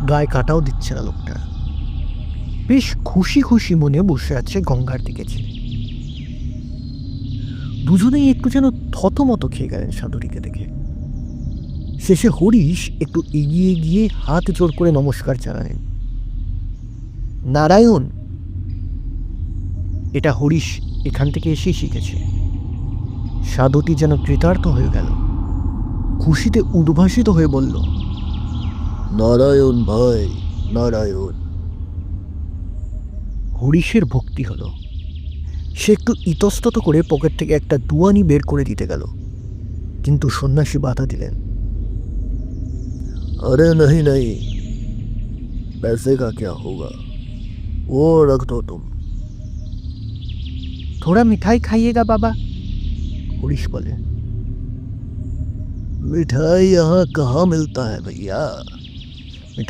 গায়ে কাটাও দিচ্ছে না লোকটা। বেশ খুশি খুশি মনে বসে আছে গঙ্গার দিকে চেয়ে। দুজনেই একটু যেন থতমত খেয়ে গেলেন সাধুটিকে দেখে। শেষে হরিশ একটু এগিয়ে গিয়ে হাত জোর করে নমস্কার জানালেন। নারায়ণ। এটা হরিশ এখান থেকে এসেই শিখেছে। সাধুটি যেন কৃতার্থ হয়ে গেল, খুশিতে উদ্ভাসিত হয়ে বলল, নারায়ণ ভাই, নারায়ণ। হরিশের ভক্তি হলো। সে একটু ইতস্তত করে পকেট থেকে একটা দুয়ানি বের করে দিতে গেল, কিন্তু সন্ন্যাসী বাধা দিলেন। अरे नहीं नहीं, पैसे का क्या होगा, वो रख दो तुम। थोड़ा मिठाई खाइएगा बाबा, हरीश बोले। मिठाई यहाँ कहाँ मिलता है भैया,